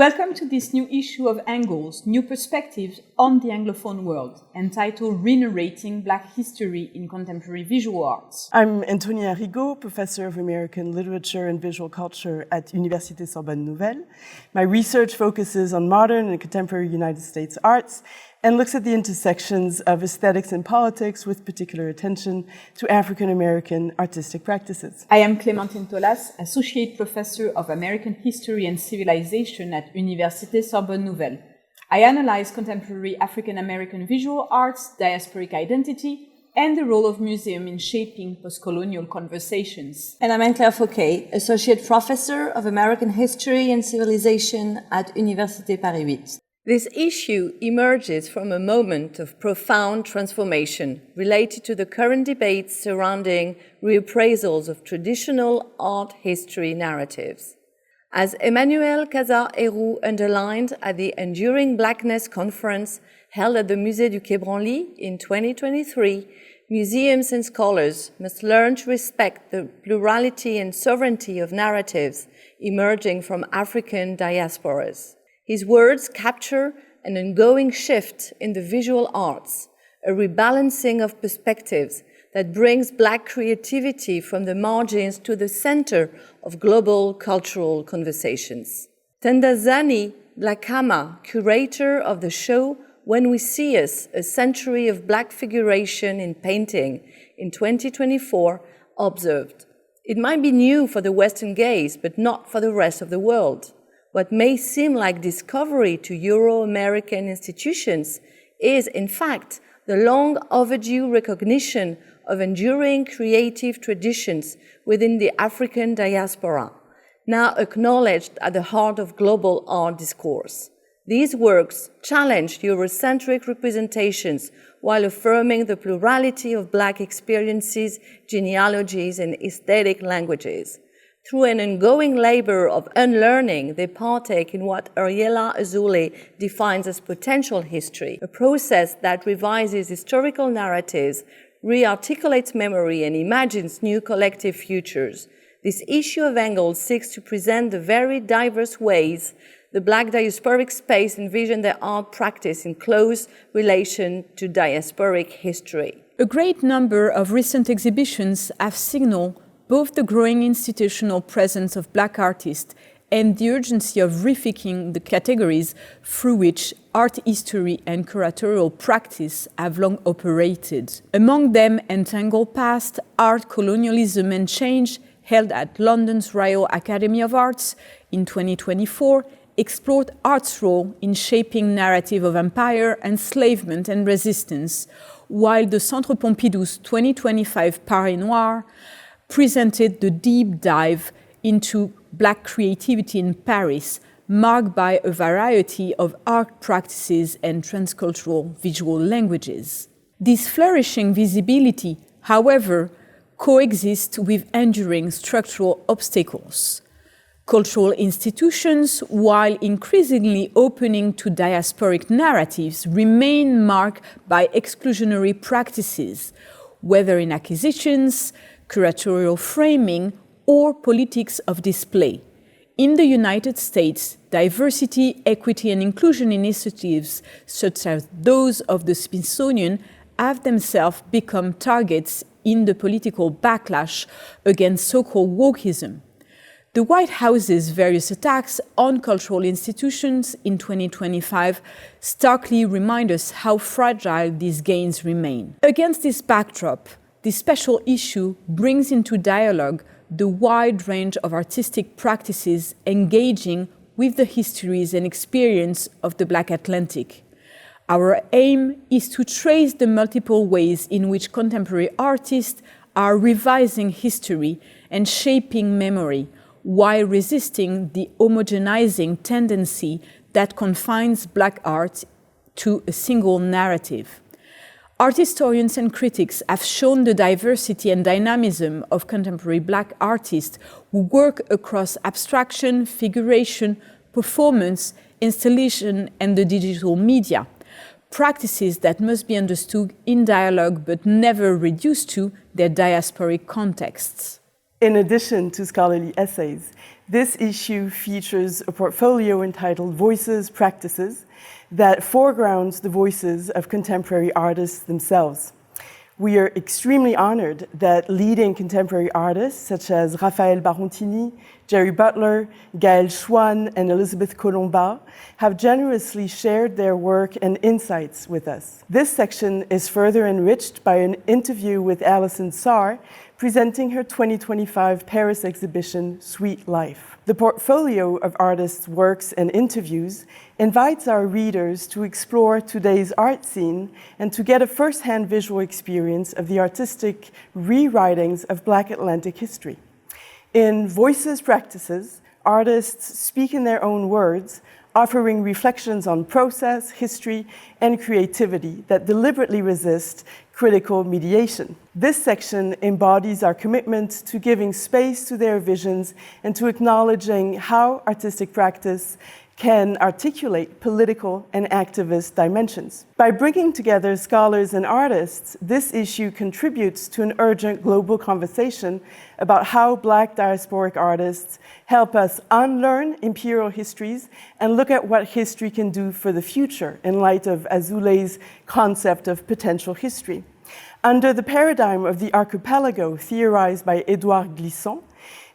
Welcome to this new issue of Angles, New Perspectives on the Anglophone World, entitled Re-narrating Black History in Contemporary Visual Arts. I'm Antonia Rigaud, Professor of American Literature and Visual Culture at Université Sorbonne Nouvelle. My research focuses on modern and contemporary United States arts and looks at the intersections of aesthetics and politics with particular attention to African-American artistic practices. I am Clémentine Tolas, Associate Professor of American History and Civilization at Université Sorbonne Nouvelle. I analyze contemporary African-American visual arts, diasporic identity, and the role of museum in shaping post-colonial conversations. And I'm Anne-Claire Fauquet, Associate Professor of American History and Civilization at Université Paris-Est. This issue emerges from a moment of profound transformation related to the current debates surrounding reappraisals of traditional art history narratives. As Emmanuel Casar-Héroux underlined at the Enduring Blackness Conference held at the Musée du Quai Branly in 2023, museums and scholars must learn to respect the plurality and sovereignty of narratives emerging from African diasporas. His words capture an ongoing shift in the visual arts, a rebalancing of perspectives that brings Black creativity from the margins to the center of global cultural conversations. Thandazani Blakama, curator of the show When We See Us, A Century of Black Figuration in Painting in 2024, observed, "It might be new for the Western gaze, but not for the rest of the world. What may seem like discovery to Euro-American institutions is, in fact, the long overdue recognition of enduring creative traditions within the African diaspora, now acknowledged at the heart of global art discourse. These works challenge Eurocentric representations while affirming the plurality of Black experiences, genealogies, and aesthetic languages. Through an ongoing labor of unlearning, they partake in what Ariella Azoulay defines as potential history, a process that revises historical narratives, re-articulates memory, and imagines new collective futures. This issue of Angles seeks to present the very diverse ways the Black diasporic space envision their art practice in close relation to diasporic history. A great number of recent exhibitions have signaled both the growing institutional presence of Black artists and the urgency of rethinking the categories through which art history and curatorial practice have long operated. Among them, Entangled Past, Art, Colonialism and Change, held at London's Royal Academy of Arts in 2024, explored art's role in shaping narrative of empire, enslavement and resistance, while the Centre Pompidou's 2025 Paris Noir presented the deep dive into Black creativity in Paris, marked by a variety of art practices and transcultural visual languages. This flourishing visibility, however, coexists with enduring structural obstacles. Cultural institutions, while increasingly opening to diasporic narratives, remain marked by exclusionary practices, whether in acquisitions, curatorial framing, or politics of display. In the United States, diversity, equity, and inclusion initiatives, such as those of the Smithsonian, have themselves become targets in the political backlash against so-called wokeism. The White House's various attacks on cultural institutions in 2025 starkly remind us how fragile these gains remain. Against this backdrop, this special issue brings into dialogue the wide range of artistic practices engaging with the histories and experience of the Black Atlantic. Our aim is to trace the multiple ways in which contemporary artists are revising history and shaping memory, while resisting the homogenizing tendency that confines Black art to a single narrative. Art historians and critics have shown the diversity and dynamism of contemporary Black artists who work across abstraction, figuration, performance, installation, and the digital media, practices that must be understood in dialogue but never reduced to their diasporic contexts. In addition to scholarly essays, This issue features a portfolio entitled Voices, Practices that foregrounds the voices of contemporary artists themselves. We are extremely honored that leading contemporary artists such as Raphaël Barontini, Gerry Butler, Gaëlle Choisne, and Elisabeth Colomba have generously shared their work and insights with us. This section is further enriched by an interview with Alison Sarr, presenting her 2025 Paris exhibition, Sweet Life. The portfolio of artists' works and interviews invites our readers to explore today's art scene and to get a first-hand visual experience of the artistic rewritings of Black Atlantic history. In Voices, Practices, artists speak in their own words, offering reflections on process, history, and creativity that deliberately resist critical mediation. This section embodies our commitment to giving space to their visions and to acknowledging how artistic practice can articulate political and activist dimensions. By bringing together scholars and artists, this issue contributes to an urgent global conversation about how Black diasporic artists help us unlearn imperial histories and look at what history can do for the future in light of Azouley's concept of potential history. Under the paradigm of the archipelago theorized by Édouard Glissant,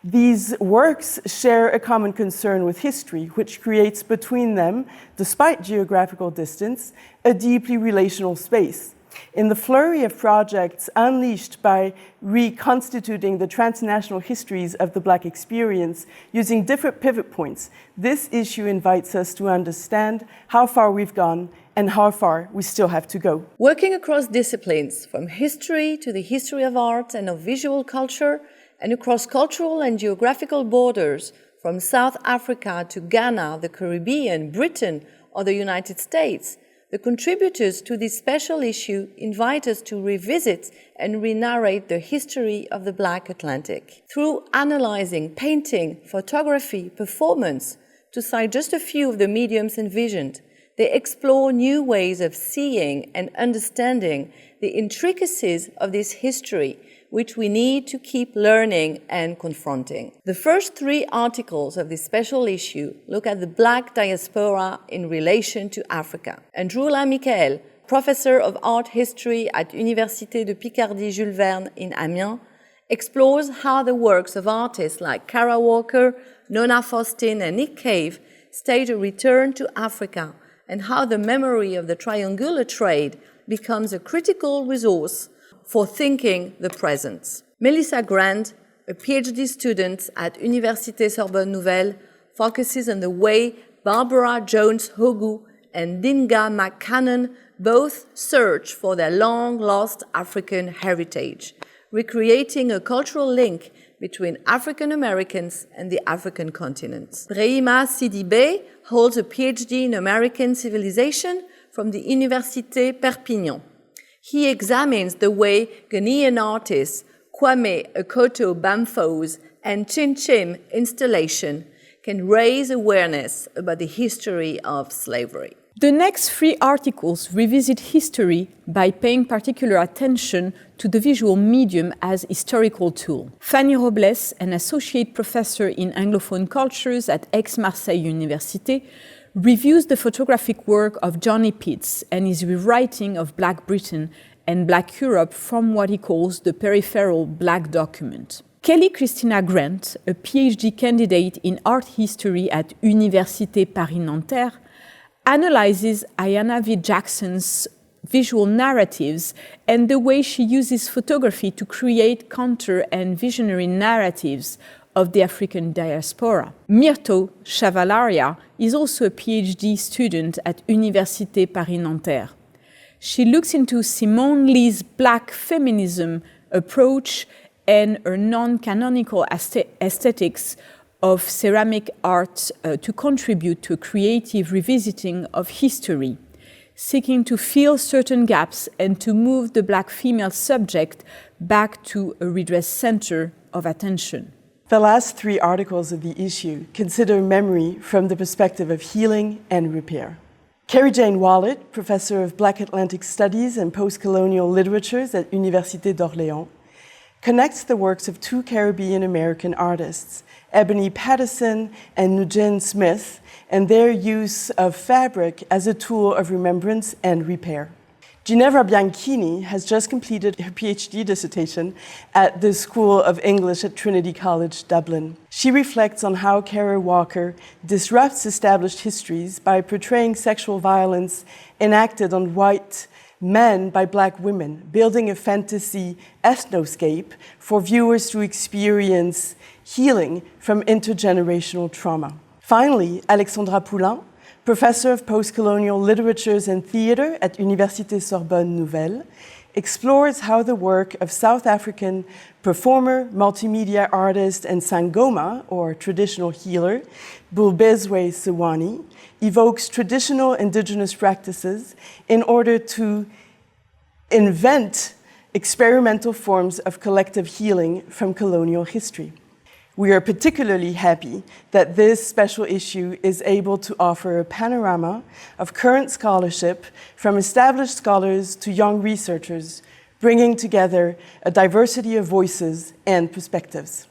these works share a common concern with history, which creates between them, despite geographical distance, a deeply relational space. In the flurry of projects unleashed by reconstituting the transnational histories of the Black experience using different pivot points, this issue invites us to understand how far we've gone and how far we still have to go. Working across disciplines, from history to the history of art and of visual culture, and across cultural and geographical borders, from South Africa to Ghana, the Caribbean, Britain, or the United States, the contributors to this special issue invite us to revisit and re-narrate the history of the Black Atlantic. Through analyzing painting, photography, performance, to cite just a few of the mediums envisioned, they explore new ways of seeing and understanding the intricacies of this history, which we need to keep learning and confronting. The first three articles of this special issue look at the Black diaspora in relation to Africa. Androula Mickael, professor of art history at Université de Picardie Jules Verne in Amiens, explores how the works of artists like Kara Walker, Nona Faustin, and Nick Cave stage a return to Africa, and how the memory of the triangular trade becomes a critical resource for thinking the present. Mélissa Grant, a PhD student at Université Sorbonne Nouvelle, focuses on the way Barbara Jones-Hogu and Dinga McCannon both search for their long-lost African heritage, recreating a cultural link between African Americans and the African continent. Bréhima Sidibé holds a PhD in American civilization from the Université Perpignan. He examines the way Ghanaian artists Kwame Akoto Bamfo's and Chin Chim installation can raise awareness about the history of slavery. The next three articles revisit history by paying particular attention to the visual medium as historical tool. Fanny Robles, an associate professor in Anglophone cultures at Aix-Marseille Université, reviews the photographic work of Johnny Pitts and his rewriting of Black Britain and Black Europe from what he calls the peripheral Black document. Kelly Christina Grant, a PhD candidate in art history at Université Paris-Nanterre, analyzes Ayanna V. Jackson's visual narratives and the way she uses photography to create counter and visionary narratives of the African diaspora. Myrto Charvalia is also a PhD student at Université Paris-Nanterre. She looks into Simone Lee's Black feminism approach and her non-canonical aesthetics of ceramic art to contribute to a creative revisiting of history, seeking to fill certain gaps and to move the Black female subject back to a redressed center of attention. The last three articles of the issue consider memory from the perspective of healing and repair. Kerry-Jane Wallart, professor of Black Atlantic Studies and Post-Colonial Literatures at Université d'Orléans, connects the works of two Caribbean-American artists, Ebony Patterson and Nugent Smith, and their use of fabric as a tool of remembrance and repair. Ginevra Bianchini has just completed her PhD dissertation at the School of English at Trinity College, Dublin. She reflects on how Kara Walker disrupts established histories by portraying sexual violence enacted on white men by Black women, building a fantasy ethnoscape for viewers to experience healing from intergenerational trauma. Finally, Alexandra Poulain, professor of post-colonial literatures and theater at Université Sorbonne Nouvelle, explores how the work of South African performer, multimedia artist, and Sangoma, or traditional healer, Bulbezwe Sewani, evokes traditional indigenous practices in order to invent experimental forms of collective healing from colonial history. We are particularly happy that this special issue is able to offer a panorama of current scholarship from established scholars to young researchers, bringing together a diversity of voices and perspectives.